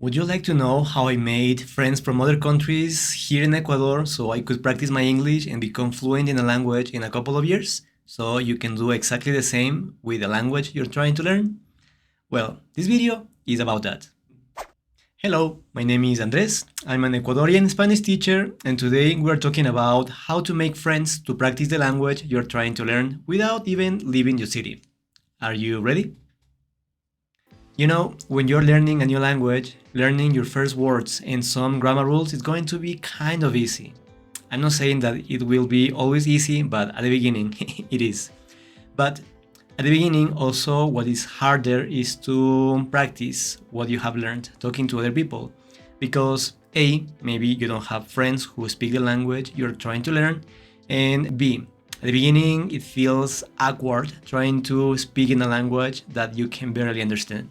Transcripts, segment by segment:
Would you like to know how I made friends from other countries here in Ecuador so I could practice my English and become fluent in a language in a couple of years? So you can do exactly the same with the language you're trying to learn? Well, this video is about that. Hello, my name is Andres. I'm an Ecuadorian Spanish teacher, and today we're talking about how to make friends to practice the language you're trying to learn without even leaving your city. Are you ready? You know, when you're learning a new language, learning your first words and some grammar rules is going to be kind of easy. I'm not saying that it will be always easy, but at the beginning it is. But at the beginning, also, what is harder is to practice what you have learned talking to other people. Because A, maybe you don't have friends who speak the language you're trying to learn, and B, at the beginning, it feels awkward trying to speak in a language that you can barely understand.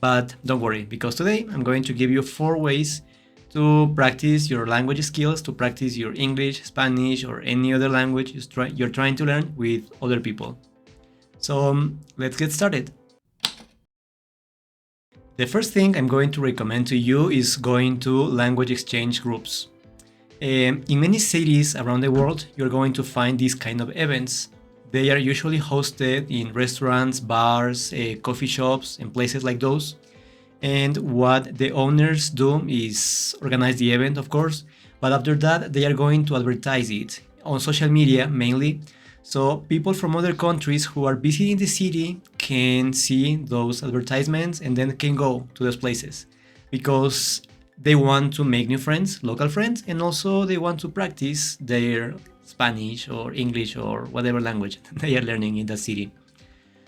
But don't worry, because today I'm going to give you 4 ways to practice your language skills, to practice your English, Spanish, or any other language you're trying to learn with other people. So let's get started. The first thing I'm going to recommend to you is going to language exchange groups. In many cities around the world, you're going to find these kind of events. They are usually hosted in restaurants, bars, coffee shops, and places like those. And what the owners do is organize the event, of course, but after that, they are going to advertise it on social media mainly. So people from other countries who are visiting the city can see those advertisements and then can go to those places because they want to make new friends, local friends, and also they want to practice their Spanish or English or whatever language they are learning in that city.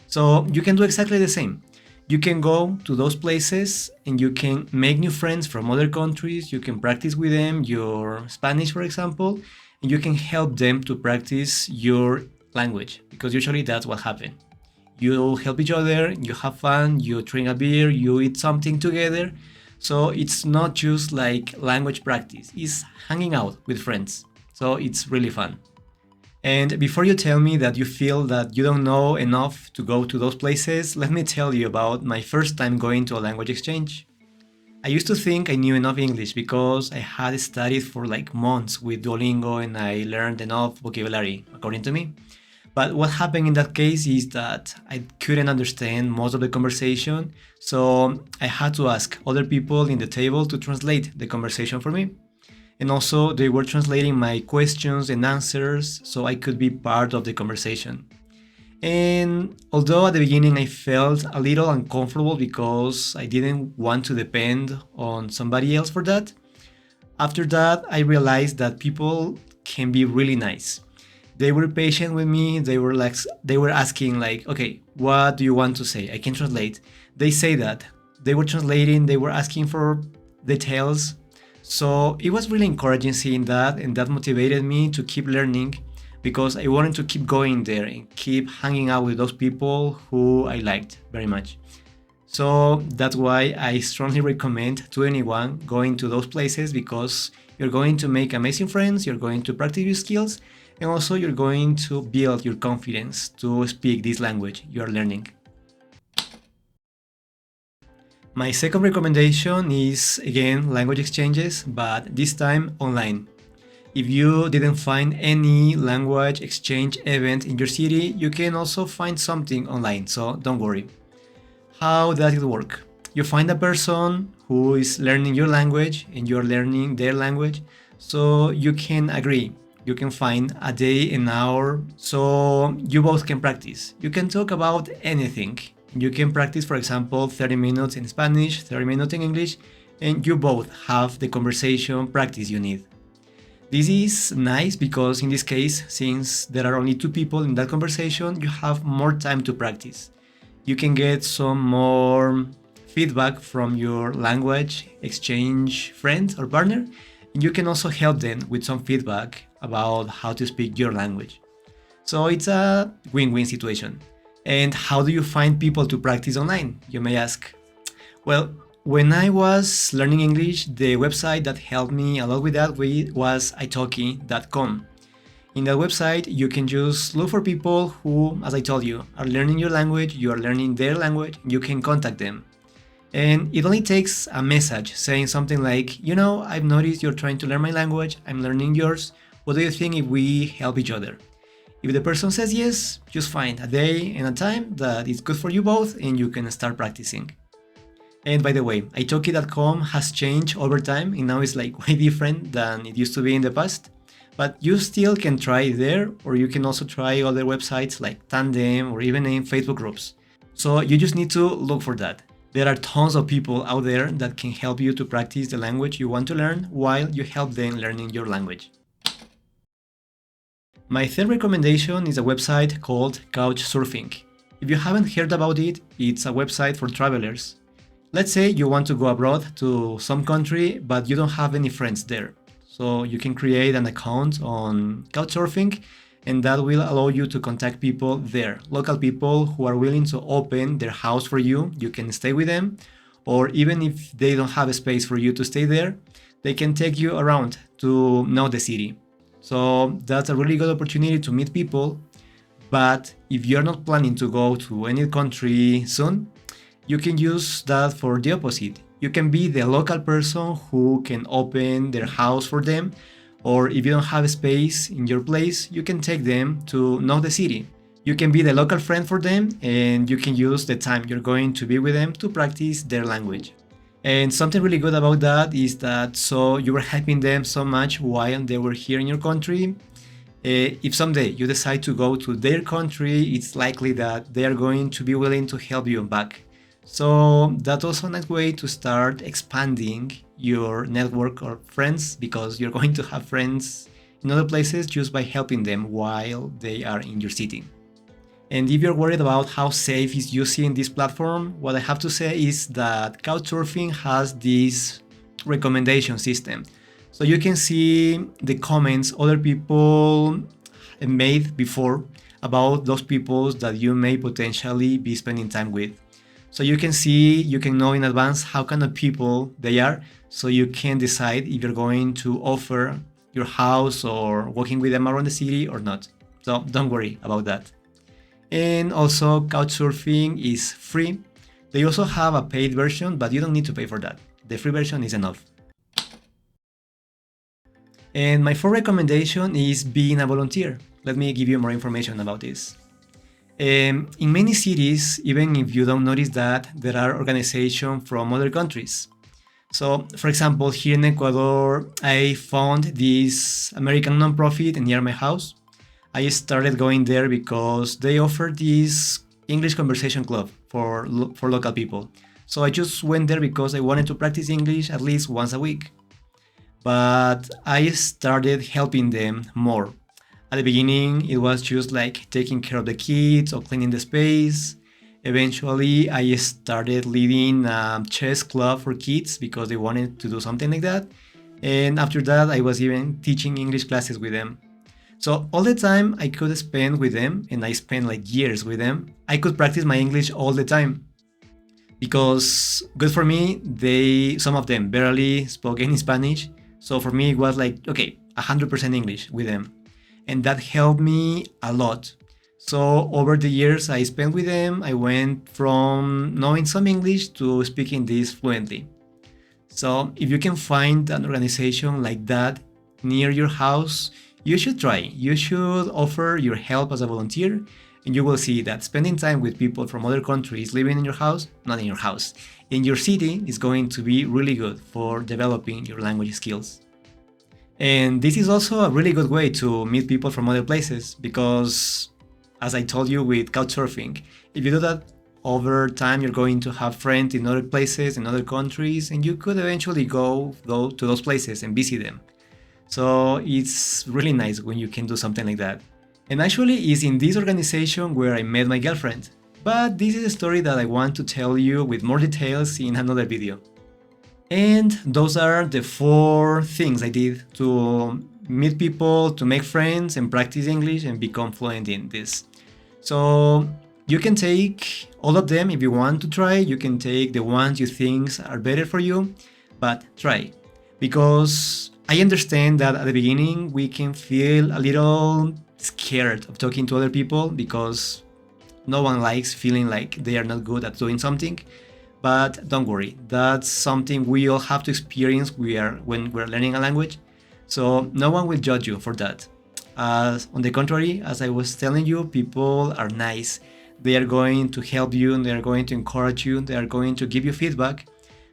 So you can do exactly the same. You can go to those places and you can make new friends from other countries. You can practice with them your Spanish, for example, and you can help them to practice your language because usually that's what happens. You help each other, you have fun, you drink a beer, you eat something together. So it's not just like language practice, it's hanging out with friends. So it's really fun. And before you tell me that you feel that you don't know enough to go to those places, let me tell you about my first time going to a language exchange. I used to think I knew enough English because I had studied for like months with Duolingo and I learned enough vocabulary, according to me. But what happened in that case is that I couldn't understand most of the conversation, so I had to ask other people in the table to translate the conversation for me. And also, they were translating my questions and answers so I could be part of the conversation. And although at the beginning I felt a little uncomfortable because I didn't want to depend on somebody else for that, after that I realized that people can be really nice. They were patient with me. They were asking like, okay, what do you want to say? I can translate. They say that. They were translating, they were asking for details. So it was really encouraging seeing that, and that motivated me to keep learning because I wanted to keep going there and keep hanging out with those people who I liked very much. So that's why I strongly recommend to anyone going to those places because you're going to make amazing friends, you're going to practice your skills, and also you're going to build your confidence to speak this language you are learning. My second recommendation is again language exchanges, but this time online. If you didn't find any language exchange event in your city, you can also find something online, so don't worry. How does it work? You find a person who is learning your language and you're learning their language, so you can agree. You can find a day, an hour, so you both can practice. You can talk about anything. You can practice, for example, 30 minutes in Spanish, 30 minutes in English, and you both have the conversation practice you need. This is nice because in this case, since there are only two people in that conversation, you have more time to practice. You can get some more feedback from your language exchange friend or partner, and you can also help them with some feedback about how to speak your language. So it's a win-win situation. And how do you find people to practice online? You may ask. Well, when I was learning English, the website that helped me a lot with that was italki.com. In that website, you can just look for people who, as I told you, are learning your language, you are learning their language, you can contact them. And it only takes a message saying something like, I've noticed you're trying to learn my language, I'm learning yours. What do you think if we help each other? If the person says yes, just find a day and a time that is good for you both and you can start practicing. And by the way, italki.com has changed over time and now it's like way different than it used to be in the past. But you still can try it there, or you can also try other websites like Tandem or even in Facebook groups. So you just need to look for that. There are tons of people out there that can help you to practice the language you want to learn while you help them learning your language. My third recommendation is a website called Couchsurfing. If you haven't heard about it, it's a website for travelers. Let's say you want to go abroad to some country, but you don't have any friends there. So you can create an account on Couchsurfing, and that will allow you to contact people there, local people who are willing to open their house for you. You can stay with them, or even if they don't have a space for you to stay there, they can take you around to know the city. So that's a really good opportunity to meet people. But if you're not planning to go to any country soon, you can use that for the opposite. You can be the local person who can open their house for them, or if you don't have space in your place, you can take them to know the city. You can be the local friend for them, and you can use the time you're going to be with them to practice their language. And something really good about that is that so you were helping them so much while they were here in your country. If someday you decide to go to their country, it's likely that they are going to be willing to help you back. So that's also a nice way to start expanding your network of friends, because you're going to have friends in other places just by helping them while they are in your city. And if you're worried about how safe is using this platform, what I have to say is that Couchsurfing has this recommendation system. So you can see the comments other people made before about those people that you may potentially be spending time with. So you can know in advance how kind of people they are, so you can decide if you're going to offer your house or walking with them around the city or not. So don't worry about that. And also, Couchsurfing is free. They also have a paid version, but you don't need to pay for that. The free version is enough. And my fourth recommendation is being a volunteer. Let me give you more information about this. In many cities, even if you don't notice that, there are organizations from other countries. So, for example, here in Ecuador, I found this American nonprofit near my house. I started going there because they offer this English conversation club for local people. So I just went there because I wanted to practice English at least once a week. But I started helping them more. At the beginning, it was just like taking care of the kids or cleaning the space. Eventually, I started leading a chess club for kids because they wanted to do something like that. And after that, I was even teaching English classes with them. So all the time I could spend with them, and I spent like years with them, I could practice my English all the time. Because good for me, some of them barely spoke any Spanish. So for me, it was like, okay, 100% English with them. And that helped me a lot. So over the years I spent with them, I went from knowing some English to speaking this fluently. So if you can find an organization like that near your house, you should try. You should offer your help as a volunteer, and you will see that spending time with people from other countries living in your house, not in your house, in your city, is going to be really good for developing your language skills. And this is also a really good way to meet people from other places because, as I told you with Couchsurfing, if you do that over time, you're going to have friends in other places, in other countries, and you could eventually go to those places and visit them. So it's really nice when you can do something like that. And actually, it's in this organization where I met my girlfriend. But this is a story that I want to tell you with more details in another video. And those are the 4 things I did to meet people, to make friends, and practice English and become fluent in this. So you can take all of them if you want to try. You can take the ones you think are better for you, but try. Because I understand that at the beginning we can feel a little scared of talking to other people because no one likes feeling like they are not good at doing something. But don't worry, that's something we all have to experience when we're learning a language. So no one will judge you for that. On the contrary, as I was telling you, people are nice. They are going to help you, and they are going to encourage you, they are going to give you feedback.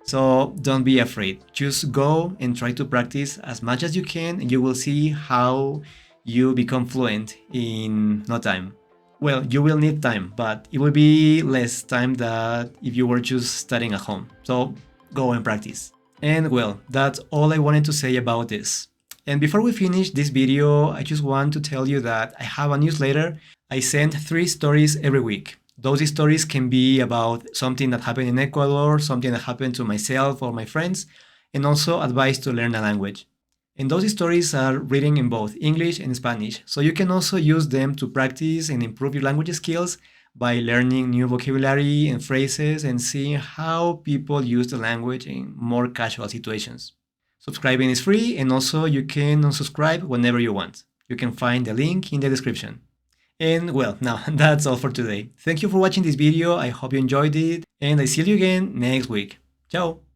So don't be afraid. Just go and try to practice as much as you can, and you will see how you become fluent in no time. Well, you will need time, but it will be less time than if you were just studying at home. So go and practice. And well, that's all I wanted to say about this. And before we finish this video, I just want to tell you that I have a newsletter. I send 3 stories every week. Those stories can be about something that happened in Ecuador, something that happened to myself or my friends, and also advice to learn a language. And those stories are written in both English and Spanish, so you can also use them to practice and improve your language skills by learning new vocabulary and phrases and seeing how people use the language in more casual situations. Subscribing is free, and also you can unsubscribe whenever you want. You can find the link in the description. And well, now that's all for today. Thank you for watching this video, I hope you enjoyed it, and I see you again next week. Ciao!